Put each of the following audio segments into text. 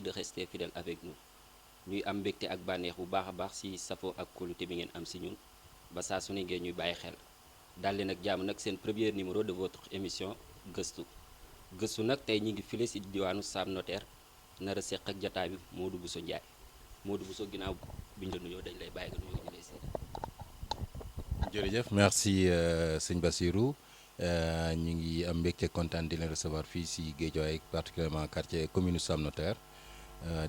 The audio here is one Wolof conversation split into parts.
de rester fidèle avec nous ñuy am mbégte ak bànneex bu baax a baax ci safoo ak kóolute bi ngeen am ci ñun ba saa su ne ngeen ñuy bàyyi xel dal leen ak jàmm nag seen premier numéro de votre émission gëstu gëstu nag tey ñi ngi file ci diwaanu Sam Notaire nar a seq ak jataay bi Modou Bousso Ndiaye Modou Bousso ginnaaw bi ñu la nuyoo dañ lay bàyyi nga nuyoo ñu lay seet. jërëjëf merci sëñ Bassirou ñu ngi am mbégte kontaan di leen recevoir fii si Guédiawaye particulièrement quartier commune Sam Notaire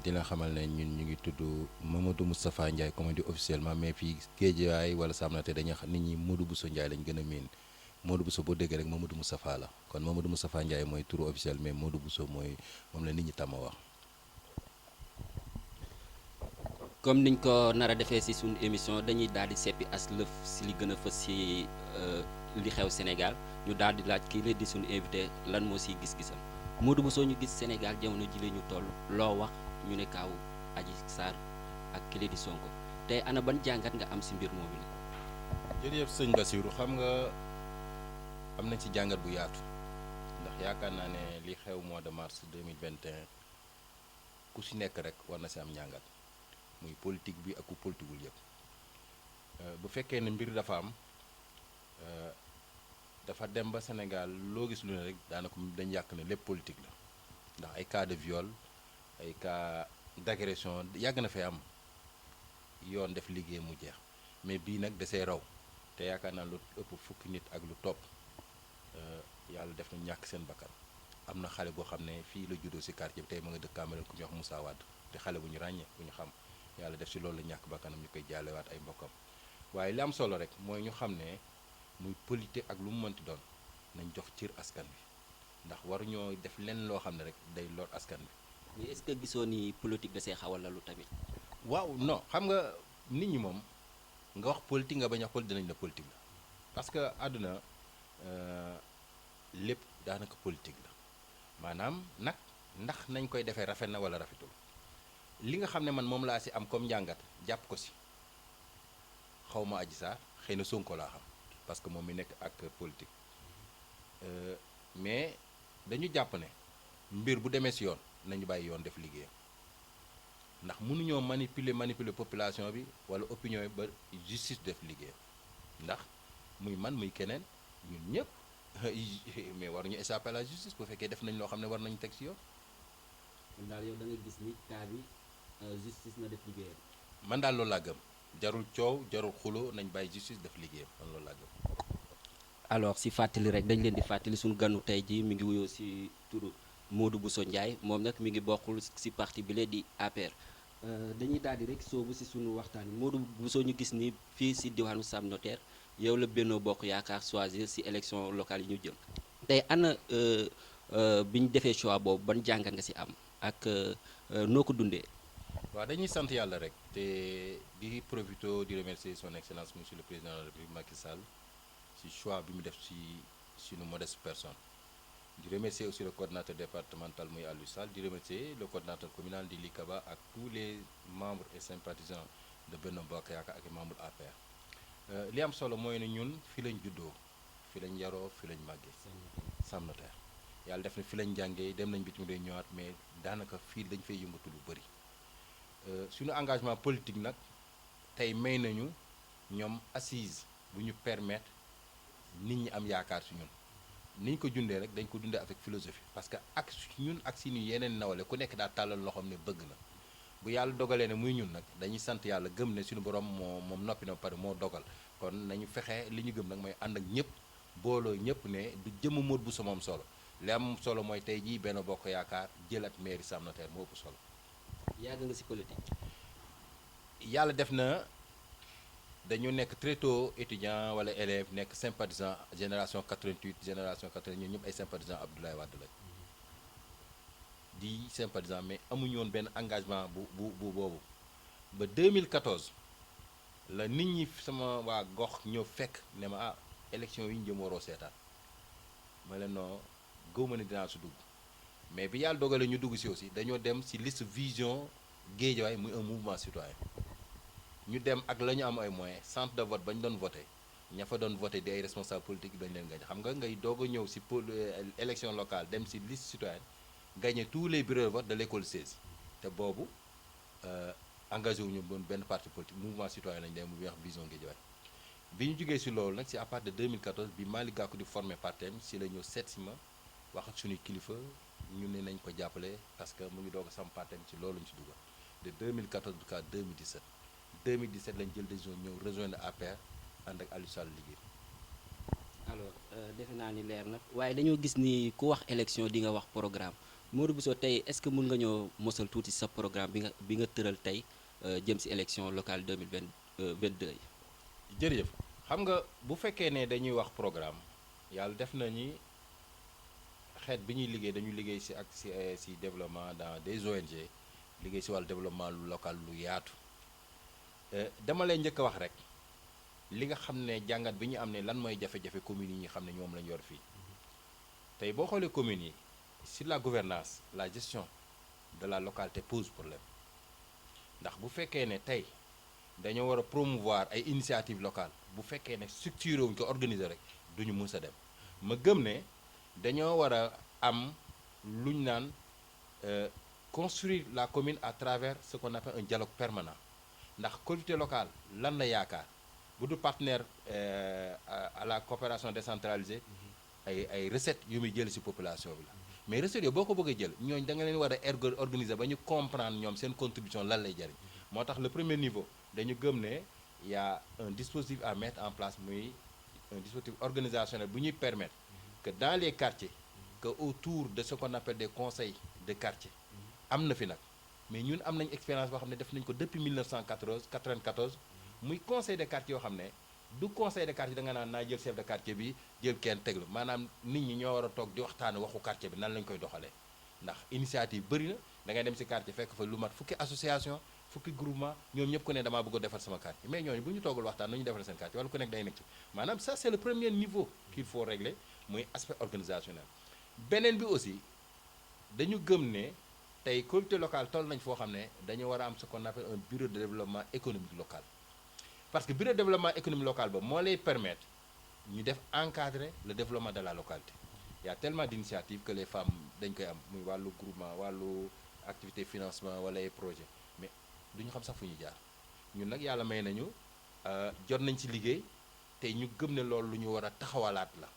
di la xamal ne ñun ñu ngi tudd Mamadou Moustapha Ndiaye comme on dit officiellement mais fii Guédiawaye wala Sam Notaire dañuy xam nit ñi Modou Bousso Ndiaye lañ gën a miin Modou Bousso boo déggee rek Mamadou Moustapha la kon Mamadou Moustapha Ndiaye mooy turu officiel mais Modou Bousso mooy moom la nit ñi tàmm wax. comme niñ ko nar a defee ci suñu émission dañuy daal di seppi as lëf ci li gën a fës ci li xew Sénégal ñu daal di laaj kii la di suñu invité lan moo ciy gis-gisam Modou Bousso ñu gis Sénégal jamono ji la ñu toll loo wax ñu ne kaaw Adji Sarr ak kii di Sonko tey ana ban jàngat nga am ci mbir moomu la. jërëjëf sëñ Bassirou xam nga am nañ ci jàngat bu yaatu ndax yaakaar naa ne li xew mois de mars 2021 ku ci nekk rek war na ci am njàngat. muy politique bi ak ku politiqueul yëpp bu fekkee ne mbir dafa am dafa dem ba Sénégal loo gis lu ne rek daanaka dañ yàq ne lépp politique la ndax ay cas de viol ay cas d'agression yàgg na fee am yoon def liggéey mu jeex mais bii nag dasee raw te yaakaar naa lu ëpp fukki nit ak lu topp yàlla def na ñàkk seen bakkan am na xale boo xam ne fii la juddoo ci quartier bi tey ma nga dëkk Cameroun ku ñuy wax Moussa Wade te xale bu ñu ràññee bu ñu xam yàlla def ci loolu la ñàkk bakkanam ñu koy jaalewaat ay mbokkam waaye li am solo rek mooy ñu xam ne muy politique ak lu mu mënti doon nañ jox cër askan bi ndax waruñoo def lenn loo xam ne rek day lor askan bi. mais est-ce que gisoo ni politique da see xawal lalu tamit. waaw non xam nga nit ñi moom nga wax politique nga bañ a xool dinañ la politique la parce que àdduna lépp daanaka politique la maanaam nag ndax nañ koy defee rafet na wala rafetul. li nga xam ne man moom laa ci am comme njàngat jàpp ko ci xaw ma Adji Sarr xëy na Sonko laa xam parce que moom mi nekk acteur politique mais dañu jàpp ne mbir bu demee ci yoon nañu bàyyi yoon def liggéeyam ndax mënuñoo manipuler population bi walla opinion yi ba justice def liggéeyam ndax muy man muy keneen ñun ñëpp mais waruñu échapper à la justice bu fekkee def nañ loo xam ne war nañu teg ci yoon. kon daal yow da nga gis ni cas bi justice na def liggéeyam. man daal loolu laa gëm jarul coow jarul xulo nañ bàyyi justice def liggéeyam man loolu laa gëm. alors ci fàttali rek dañ leen di fàttali suñu ganu tey ji mi ngi wuyoo ci turu Modou Bousso Ndiaye moom nag mi ngi bokkul ci parti bi lee di APR dañuy daal di rek soobu ci suñu waxtaan yi Modou Bousso ñu gis ni fii ci diwaanu Sam Notaire yow la Benno Bokk Yaakaar choisir ci élection locale yi ñu jël tey ana bi ñu defee choix boobu ban jàngat nga ci am ak noo ko dundee. waaw dañuy sant yàlla rek te di profito di remercier son excellence monsieur le président de la République Macky Sall ci choix bi mu def ci suñu modeste personne di remercier aussi le coordinateur départemental muy Aliou Sall di remercier le coordinateur communal di Likaba ak tous les membres et sympathisants de Benno Bokk Yaakaar ak membres APR li am solo mooy ne ñun fi lañ juddoo fi lañ yaroo fi lañ màggee Sam Notaire yàlla def na fi lañ jàngee dem nañ bitim réew ñëwaat mais daanaka fii dañ fay yëngatu lu bëri suñu engagement politique nag tey may nañu ñoom assise bu ñu permettre nit ñi am yaakaar ci ñun ni ñu ko dundee rek dañ ko dundee avec philosophie parce que ak ñun ak suñu yeneen nawle ku nekk daa tàllal loxoom ne bëgg na bu yàlla dogalee ne muy ñun nag dañuy sant yàlla gëm ne suñu borom moom noppi na ba pare moo dogal kon nañu fexe li ñu gëm nag mooy ànd ak ñëpp booloo ñëpp ne du jëmm Modou Bousso moom solo li am solo mooy tey jii Benno Bokk Yaakaar jëlat mairie Sam Notaire moo ëpp solo. yàgg nga ci politique. yàlla def na dañu nekk très tôt étudiant wala élève nekk sympathisant génération 88 génération 80 ñun ñëpp ay sympathisant Abdoulaye Wade lañ di sympathisant mais amuñu woon benn engagement bu boobu ba 2014 la nit ñi sama waa gox ñëw fekk ne ma élection yi ñu jëm waroo seetaan ma leen noo gëw ma ne dinaa su dugg mais bi yàlla dogalee ñu dugg ci aussi dañoo dem ci liste vision Guédiawaye muy un mouvement citoyen ñu dem ak la ñu am ay moyens centre de vote ba ñu doon voté ña fa doon voté di ay responsable politique dañ leen gañ xam nga ngay doog a ñëw ci élection locale dem ci liste citoyenne gagné tous les bureaux de vote de l'école 16 te boobu engagé wuñu woon benn parti politique mouvement citoyen lañ dem mu wax vision Guédiawaye bi ñu jógee si loolu nag c'est à partir de 2014 bi Malick Gakou di formé partem si la ñëw seet si ma wax ak suñuy kilifa ñu ne nañ ko jàppale parce que mu ngi doog a sam partem ci loolu ñu si dugal de 2014 jusqu'à 2017 2017 lañ jël décision ñëw rejoindre APR ànd ak Aliou Sall liggéey. alors defe naa ni leer na waaye dañoo gis ni ku wax élection di nga wax programme Modou Bousso tey est-ce que mën nga ñoo mosal tuuti sa programme bi nga tëral tey jëm ci élection locale 2022 yi. jërëjëf xam nga bu fekkee ne dañuy wax programme yàlla def na ni xeet bi ñuy liggéey dañuy liggéey ci ak ci développement dans des ONG liggéey ci wàllu développement lu local lu yaatu dama lay njëkk a wax rek li nga xam ne jàngat bi ñu am ne lan mooy jafe-jafe communes yi ñu xam ne ñoom lañ yor fii tey boo xoolee communes yi sur la gouvernance la gestion de la localité pose problème ndax bu fekkee ne tey dañoo war a promouvoir ay initiatives locales bu fekkee ne structuré wuñ ko organiser rek duñu mës a dem ma gëm ne dañoo war a am luñ naan construire la commune à travers ce qu'on appelle un dialogue permanent ndax collectivité locale lan la yaakaar bu du partenaire à la coopération décentralisée ay recettes yu muy jël ci population bi la mais recettes yooyu boo ko bëggee jël ñooñ da nga leen war a organiser ba ñu comprendre ñoom seen contribution lan lay jariñ moo tax le premier niveau dañu gëm ne y a un dispositif à mettre en place muy un dispositif organisationnel bu ñuy permettre que dans les quartiers que autour de ce qu'on appelle des conseils de quartier am na fi nag mais ñun am nañ expérience boo xam ne def nañ ko depuis 1994 muy conseil de quartier yoo xam ne du conseil de quartier da nga naan naa jël chef de quartier bi jël kenn teglu maanaam nit ñi ñoo war a toog di waxtaan waxu quartier bi nan lañ koy doxalee ndax initiative bëri na da ngay dem ci quartier fekk fa lu mat fukki association fukki groupement ñoom ñëpp ku ne damaa bëgg a defar sama quartier mais ñooñu bu ñu toogul waxtaan nañu defar seen quartier wala ku nekk day nekk ci maanaam ça c'est le premier niveau qu'il faut régler muy aspect organisationnel beneen bi aussi dañu gëm ne tey collectivité locale toll nañ foo xam ne dañu war a am ce qu'on appelle un bureau de développement économique local parce que bureau de développement économique local ba moo lay permettre ñu def encadrer le développement de la localité il y a tellement d'initiatives que les femmes dañ koy am muy wàllu groupement wàllu activité financement wala ay projet mais duñu xam sax fu ñu jaar ñun nag yàlla may nañu jot nañ ci liggéey te ñu gëm ne loolu lu ñu war a taxawalaat la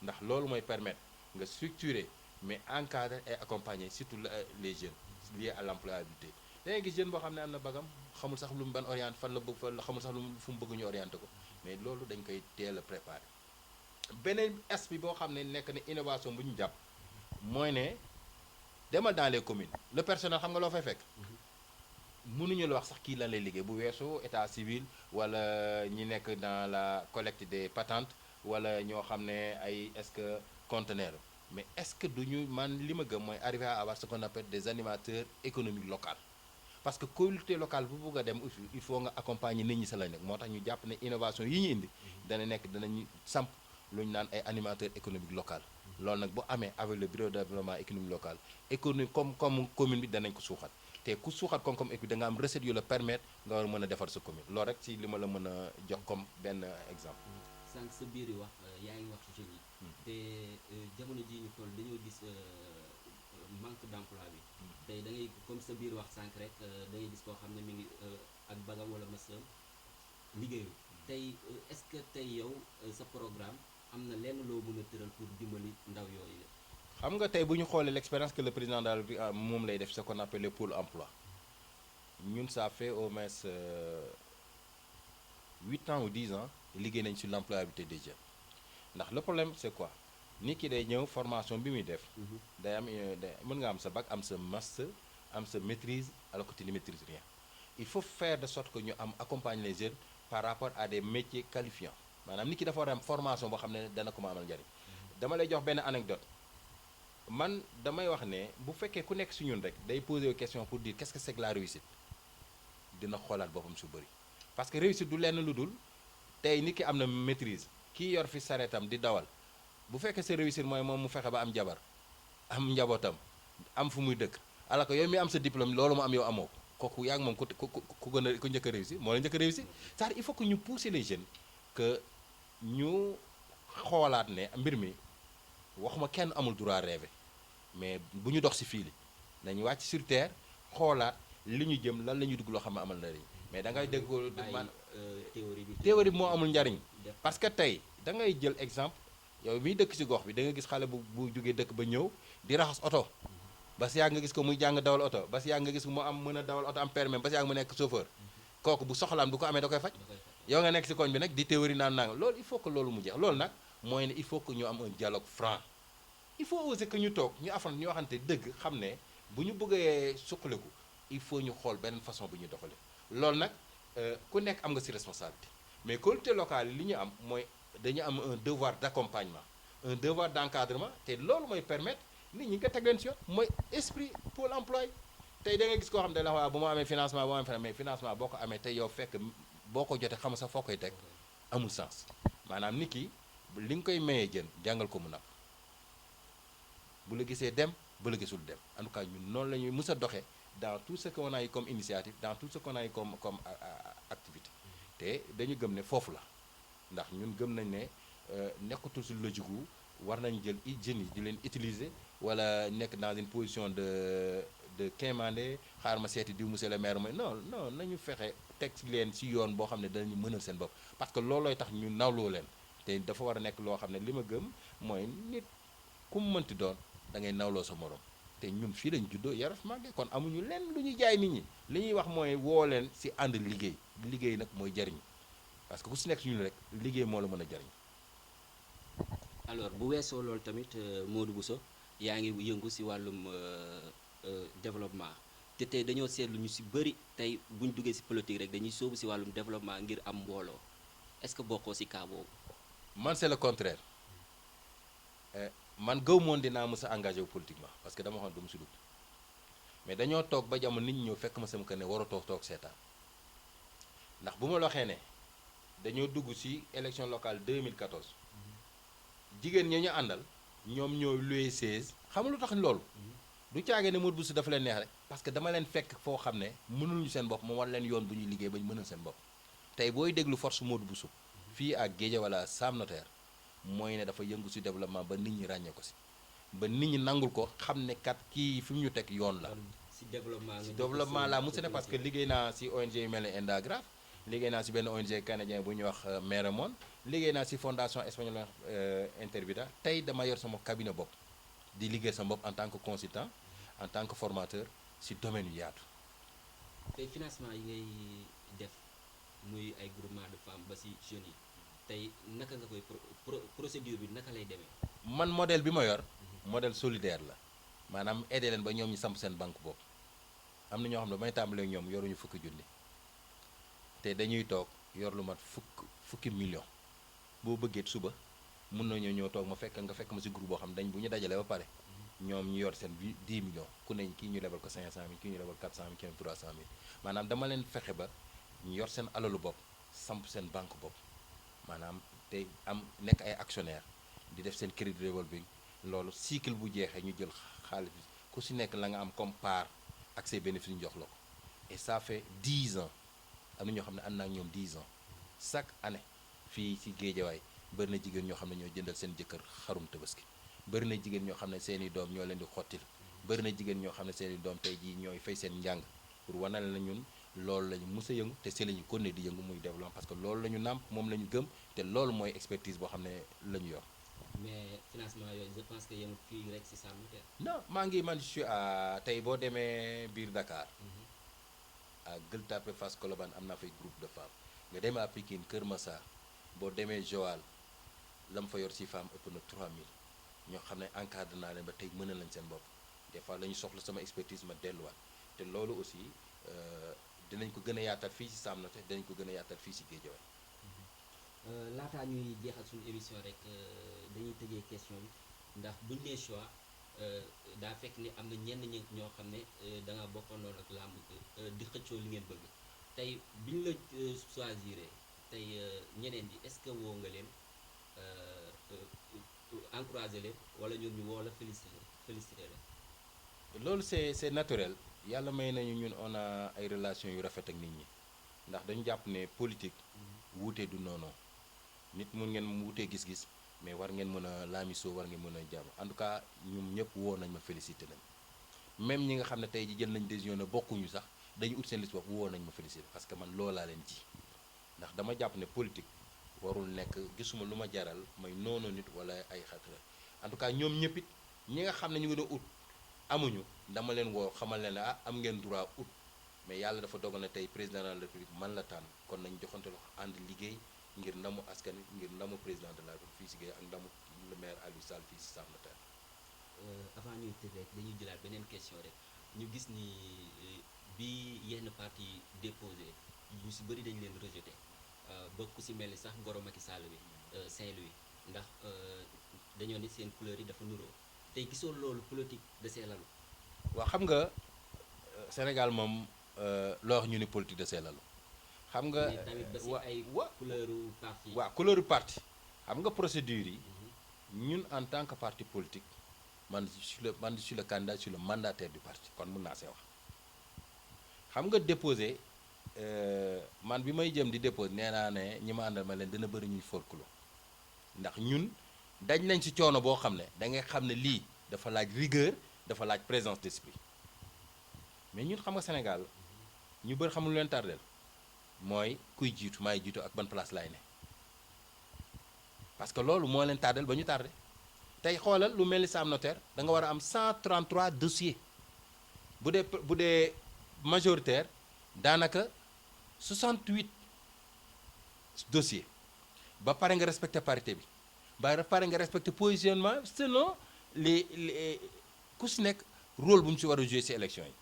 ndax loolu mooy permettre nga structurer mais encadrer et accompagner surtout les jeunes liés à l'employabilité da ngay gis jeune boo xam ne am na bagam xamul sax lu mu ban orienté fan la bëgg fa xamul sax lu fu mu bëgg ñu orienté ko mais loolu dañ koy teel a préparer beneen aspect boo xam ne nekk na innovation bu ñu jàpp mooy ne demal dans les communes le personnel xam nga loo fay fekk mënuñu la wax sax kii lan lay liggéey bu weesoo état civil wala ñi nekk dans la collecte des patentes wala ñoo xam ne ay est-ce que conteneur mais est-ce que duñu man li ma gëm mooy arriver à avoir ce qu'on appelle des animateurs économiques locaux parce que collectivité locale bu bëgg a dem il faut nga accompagner nit ñi sa lañ nekk moo tax ñu jàpp ne innovation yi ñu indi danañu samp lu ñu naan ay animateurs économiques locaux loolu nag bu amee avec le bureau de développement économique local économique comme commune bi danañ ko suuxat te ku suuxat comme équipe da nga am recette yu la permettre nga war a mën a defar sa commune loolu rek ci li ma la mën a jox comme benn exemple. sànq sa biir wax yaa ngi wax jeunes yi te jamono ji ñu toll dañoo gis manque d'emploi bi tey da ngay comme sa biir wax sànq rek da ngay gis koo xam ne mi ngi ak bagam wala masam liggéeyu tey est-ce que tey yow sa programme am na lenn loo mën a tëral pour dimbali ndaw yooyu la. xam nga tey bu ñu xoolee l'expérience que le président de la République moom lay def ce qu'on appelle le pôle emploi ñun ça fait au moins 8 ans ou 10 ans liggéey nañ sur l'employabilité des jeunes ndax le problème c'est quoi nit ki day ñëw formation bi muy def day am mën nga am sa bac am sa master am sa maîtrise alors que tu ne maîtrises rien il faut faire de sorte que ñu am accompagner les jeunes par rapport à des métiers qualifiants maanaam nit ki dafa war a am formation boo xam ne dana ko ma amal njariñ dama lay jox benn anecdote man damay wax ne bu fekkee ku nekk si ñun rek day poser question pour dire qu'est-ce que c'est que la réussite dina xoolaat boppam su bëri parce que réussite du lenn lu dul tey nit ki am na maîtrise kii yor fi sareetam di dawal bu fekkee sa réussite mooy moom mu fexe ba am jabar am njabootam am fu muy dëkk alors que yow mi am sa diplôme loolu mu am yow amoo kooku yaa ngi moom ku gën a ku njëkk a réussir moo la njëkk a réussir c'est-à-dire il faut que ñu pousser les jeunes que ñu xoolaat ne mbir mi waxuma kenn amul droit rêver mais bu ñu dox ci fii li nañu wàcc sur terre xoolaat li ñu jëm lan la ñuy dugg loo xam ne amal na njariñ mais da ngay dégg man théorie bi théorie bi moo amul njariñ parce que tey da ngay jël exemple yow miy dëkk ci gox bi da nga gis xale bu jógee dëkk ba ñëw di raxas oto ba si yàgg nga gis ko muy jàng dawal oto ba si yàgg nga gis ko mu am mën a dawal oto am permis ba si yàgg mu nekk chauffeur kooku bu soxlaam du ko amee da koy faj yow nga nekk si koñ bi nag di théorie naan naa loolu il faut que loolu mu jeex loolu nag mooy ne il faut que ñu am un dialogue franc il faut aussi que ñu toog ñu affronte ñu waxante dëgg xam ne bu ñu bëggee suqaliku il faut ñu xool beneen façon bu ñu doxale loolu nag ku nekk am nga si responsabilité mais collectivités locales yi li ñu am mooy dañu am un devoir d'accompagnement un devoir d'encadrement te loolu mooy permettre nit ñi nga teg leen si yoon mooy esprit pôle emploi tey da nga gis koo xam ne la waa bu ma amee financement bu ma amee financement mais financement boo ko amee tey yow fekk boo ko jotee xam sax foo koy teg amul sens maanaam nit ki li nga koy mayee jën jàngal ko mu napp bu la gisee dem bu la gisul dem en tout cas ñun noonu la ñuy mës a doxee dans tout ce qu'on a eu comme initiative dans tout ce qu'on a eu comme activité te dañu gëm ne foofu la ndax ñun gëm nañ ne nekkatul si logique gu war nañu jël jeunes yi di leen utiliser wala nekk dans une position de quémander xaar ma seeti diw monsieur le maire mooy non nañu fexe teg leen si yoon boo xam ne danañu mënal seen bopp parce que loolooy tax ñu nawloo leen te dafa war a nekk loo xam ne li ma gëm mooy nit ku mu mënti doon da ngay nawloo sa morom te ñun fii lañ juddoo yaraf màggee kon amuñu lenn lu ñuy jaay nit ñi li ñuy wax mooy woo leen si ànd liggéey nag mooy jariñ parce que ku si nekk si ñun rek liggéey moo la mën a jariñ. alors bu weesoo loolu tamit Modou Bousso yaa ngi yëngu si wàllum développement te tey dañoo seetlu ñu si bëri tey bu ñu duggee si politique rek dañuy sóobu si wàllum développement ngir am mbooloo est-ce que bokkoo si cas boobu. man c'est le contraire man gëw moon dinaa mës a engagé wu politiquement parce que dama waxoon du mu si dugg mais dañoo toog ba jamono nit ñi ñëw fekk ma sama kër ne war a toog seetaan ndax bu ma la waxee ne dañoo dugg si élection locale 2014 jigéen ñi ñu àndal ñoom ñoo loué 16 xam nga lu tax loolu du caagee ne Modou Bousso dafa leen neex rek parce que dama leen fekk foo xam ne mënul ñu seen bopp ma war leen yoon bu ñuy liggéey ba ñu mënal seen bopp tey booy déglu force Modou Bousso fii ak Guédiawaye wala Sam Notaire mooy ne dafa yëngu si développement ba nit ñi ràññee ko si ba nit ñi nangul ko xam ne kat kii fi mu ñu teg yoon la. si développement la mu ne parce que liggéey naa si ONG yu mel ne Endagraph liggéey naa si benn ONG canadien bu ñuy wax Meremon liggéey naa si fondation espagnole Intervida tey dama yor sama cabinet bopp di liggéey sama bopp en tant que consultant en tant que formateur si domaine yu yaatu. tey financement yi ngay def muy ay groupement de femmes ba si jeunes yi tey naka nga koy procédure bi naka lay demee. man modèle bi ma yor modèle solidaire la maanaam aider leen ba ñoom ñu samp seen banque bopp am na ñoo xam ne may tàmbalee ñoom yoruñu fukki junni te dañuy toog yor lu mat fukki million boo bëggee suba mun nañoo ñëw toog ma fekk ma si groupe boo xam ne dañ bu ñu dajalee ba pare ñoom ñu yor seen 10 millions ku ne kii ñu lebal ko 500 000 kii ñu lebal 400 000 kii 300 000 maanaam dama leen fexe ba ñu yor seen alalu bopp samp seen banque bopp maanaam te am nekk ay actionnaire di def seen crédit revolving loolu cycle bu jeexee ñu jël xaalis bi ku si nekk la nga am comme part ak ses bénéfices ñu jox la ko et ça fait 10 ans am na ñoo xam ne ànd naa ak ñoom 10 ans chaque année fii ci Guédiawaye bëri na jigéen ñoo xam ne ñoo jëndal seen jëkkër xarum tabaski bëri na jigéen ñoo xam ne seeni doom ñoo leen di xottil bëri na jigéen ñoo xam ne seeni doom tey jii ñooy fay seen njàng pour wanal na ñun loolu la ñu mës a yëngu te si la ñu continuer di yëngu muy développement parce que loolu la ñu nàmp moom la ñu gëm te loolu mooy expertise boo xam ne la ñu yor. mais financement yooyu je pense que yemul fii rek si Sam Notaire. non maa ngi man je suis à tey boo demee biir Dakar à Gueule Tapée Fass Colobane am naa fay groupe de femmes nga demee à Pikine Kër Massar boo demee Joal la mu fa yor si femme ëpp na 3000 ñoo xam ne encadré naa leen ba tey mën lañ seen bopp des fois la ñu soxla sama expertise ma delluwaat te loolu aussi dinañ ko gën a yaatal fii si Sam Notaire dinañ ko gën a yaatal fii si Guédiawaye. laataa ñuy jeexal suñu émission rek dañuy tëjee question bi ndax buñ nee choix daa fekk ni am na ñenn ñi ñoo xam ne da nga bokkandoon ak làmb di xëccoo li ngeen bëgg tey biñ la choisir tey ñeneen ñi est-ce que woo nga leen encourager leen wala ñoom ñu woo la féliciter leen. loolu c'est naturel yàlla may nañu ñun on a ay relations yu rafet ak nit ñi ndax dañu jàpp ne politique wuute du noonu nit mun ngeen wutee gis-gis mais war ngeen mën a laamisoo war ngeen mën a jàmm en tout cas ñoom ñëpp woo nañ ma félicité nañ même ñi nga xam ne tey ji jël nañ décision ne bokkuñu sax dañu ut seen liste bopp woo nañ ma félicité parce que man loolaa leen ci ndax dama jàpp ne politique warul nekk gisuma lu ma jaral may noonu nit wala ay xatra en tout cas ñoom ñëpp it ñi nga xam ne ñu ngi doon ut amuñu dama leen woo xamal leen ne am ngeen droit ut mais yàlla dafa dogal ne tey président de la république man la tànn kon nañ joxante loxo ànd liggéey ngir ndamu askan wi ngir ndamu président de la république fii si Guèye ak ndamu le maire Aliou Sall fii si Sam Notaire. Avant ñuy tëj rek dañuy jëlaat beneen question rek ñu gis ni bi yenn parti déposé ñu si bëri dañu leen rejeté ba ku si mel ni sax goro Macky Sall bi Saint-Louis ndax dañoo ni seen couleur yi dafa nuroo tey gisoo loolu politique de see lalu. waaw xam nga Sénégal moom loo wax ñu ni politique de see lalu xam nga tamit ba si ay couleur parti. waaw couleur parti xam nga procédure yi ñun en tant que parti politique man je suis le candidat, je suis le mandataire du parti kon mun naa see wax xam nga déposé man bi may jëm di déposé nee naa ne ñi ma àndal ma leen dina bëri ñuy folkloo ndax ñun dañ nañ ci coono boo xam ne da ngay xam ne lii dafa laaj rigueur dafa laaj présence d'esprit mais ñun xam nga Sénégal ñu bëri xamul leen tardel mooy kuy jiitu maay jiitu ak ban place laay ne parce que loolu moo leen tardel ba ñu tardé tey xoolal lu mel ni Sam Notaire da nga war a am 133 dossiers bu dee majoritaire daanaka 68 dossiers ba pare nga respecté parité bi ba pare nga respecté positionnement selon les ku si nekk rôle bu mu si war a jouer ci élection yi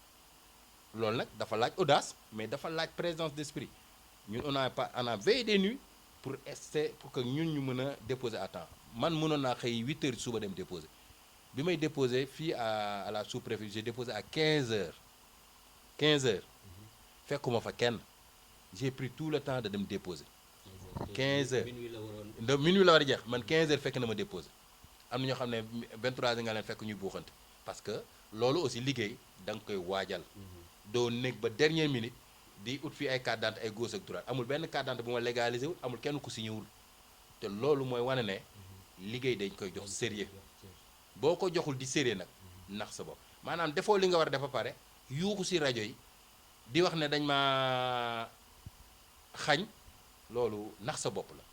loolu nag dafa laaj audace mais dafa laaj présence d'esprit ñun on a veillé des nuits pour que ñun ñu mën a déposer à temps man mënoon naa xëy 8 heures suba dem déposer bi may déposer fii à la sous-préfecture j'ai déposé à 15 heures fekkuma fa kenn j'ai pris tout le temps de dem déposer 15 heures minuit la war a jeex man 15 heures fekk na ma déposer am na ñoo xam ne 23 heures nga leen fekk ñuy buuxante parce que loolu aussi liggéey da nga koy waajal doo nekk ba dernière minute di ut fii ay carte d'identité ay gauche ak droite amul benn carte d'identité bu ma légalisé wul amul kenn ku signé wul te loolu mooy wane ne liggéey dañ koy jox sérieux boo ko joxul di sérieux nag nax sa bopp maanaam defoo li nga war a def ba pare yuuxu ci rajo yi di wax ne dañ ma xañ loolu nax sa bopp la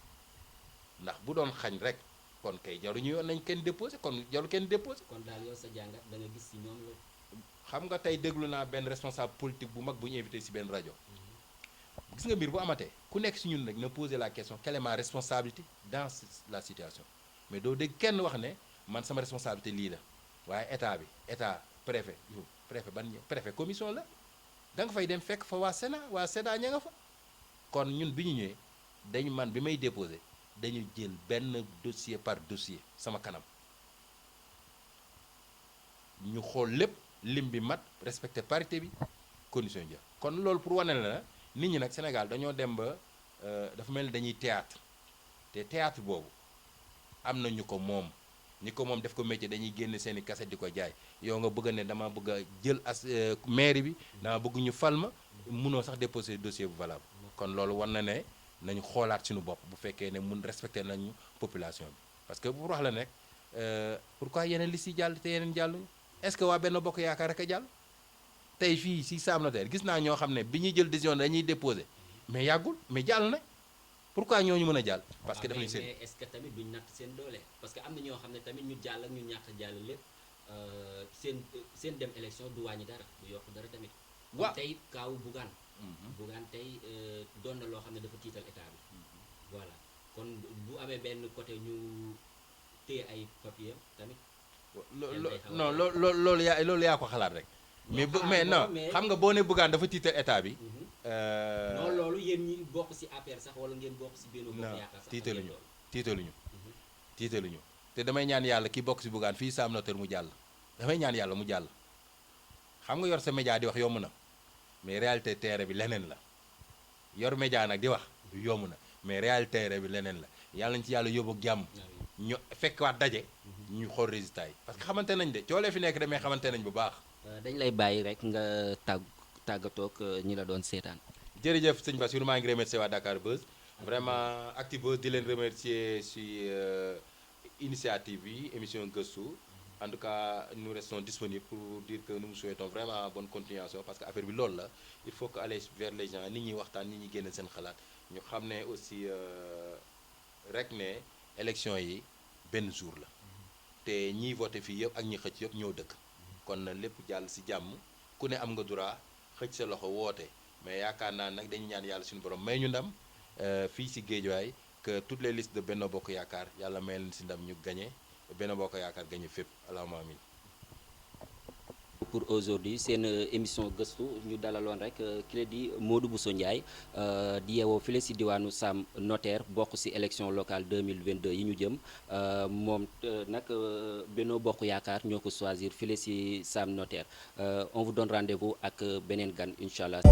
ndax bu doon xañ rek kon kay jaruñu yoon nañ kenn déposé kon jaru kenn déposé. kon daal yow sa jàngat da nga gis ci ñoom la. xam nga tey déglu naa benn responsable politique bu mag bu ñu invité ci benn rajo gis nga mbir bu amatee ku nekk ci ñun nag na poser la question quelle est ma responsabilité dans la situation mais doo dégg kenn wax ne man sama responsabilité lii la waaye état préfet préfet commission la da nga fay dem fekk fa waa Sénat ña nga fa kon ñun bi ñu ñëwee dañu man bi may déposer dañu jël benn dossier par dossier sama kanam ñu xool lépp lim bi mat respecté parité bi condition yi kon loolu pour wane la nit ñi nag Sénégal dañoo dem ba dafa mel ni dañuy théâtre te théâtre boobu am na ñu ko moom ñi ko moom def ko métier dañuy génne seeni cassette di ko jaay yow nga bëgg ne dama bëgg a jël mairie bi dama bëgg ñu fal ma munoo sax déposer dossier bu valable kon loolu war na ne nañu xoolaat suñu bopp bu fekkee ne mun respecté nañu population bi parce que pour wax la nekk pourquoi yeneen li si jàll te yeneen jàlluñu est-ce que waa Benno Bokk Yaakaar rek a jàll tey fii si Sam Notaire gis naa ñoo xam ne bi ñuy jël décision dañuy déposer mais yàggul mais jàll na pourquoi ñooñu mën a jàll. parce que def nañu seen mais est-ce que tamit duñ natt seen doole parce que am na ñoo xam ne tamit ñu jàll ak ñu ñàkk a jàll lépp seen dem élection du wàññi dara du yokk dara tamit. waaw tey kaawu Bougane. Bougane tey doon na loo xam ne dafa tiital état bi. voilà kon bu amee benn côté ñu téye ay papier tamit. non loolu yaa ko xalaat rek. mais non xam nga boo ne Bougane dafa tiital état bi. non loolu yéen ñi bokk ci APR sax wala ngeen bokk ci Benno Bokk Yaakaar sax. tiitaluñu te damay ñaan yàlla ki bokk ci Bougane fii Sam Notaire mu jàll. damay ñaan yàlla mu jàll xam nga yor sa média di wax yomb na mais réalité terrain bi leneen la yor média nag di wax yomb na mais réalité terrain bi leneen la yàlla nañ ci yàlla yóbbu ak jàmm. ñu fekk waat daje. ñu xool résultat yi parce que xamante nañ de coolee fi nekk demee xamante nañ bu baax. dañ lay bàyyi rek nga tàggatoog ñi la doon seetaan. jërëjëf sëñ Bassirou maa ngi remercier waa Dakar Buzz vraiment Actubuzz di leen remercier ci initiative yi émission gëstu en tout cas nous restons disponibles pour dire que nous vous souhaitons vraiment bonne continuation parce que affaire bi loolu la il faut que aller vers les gens nit ñi waxtaan nit ñi génn seen xalaat ñu xam ne aussi rek ne élection yi benn jour la te ñiy voté fii yëpp ak ñi xëcc yëpp ñoo dëkk kon na lépp jàll ci jàmm ku ne am nga droit xëcc sa loxo woote mais yaakaar naa nag dañu ñaan yàlla suñu borom may ñu ndam fii ci Guédiawaye que toutes les listes de Benno Bokk Yaakaar yàlla may leen ci ndam ñu gagné Benno Bokk Yaakaar gagné fépp allahumma amin. pour aujourd'hui seen émission gëstu ñu dalaloon rek ki la di Modou Bousso Ndiaye di yeewoo file si diwaanu Sam Notaire bokk si élection locale 2022 yi ñu jëm moom nag Benno Bokk Yaakaar ñoo ko choisir file si Sam Notaire on vous donne rendez-vous ak beneen gan incha allah.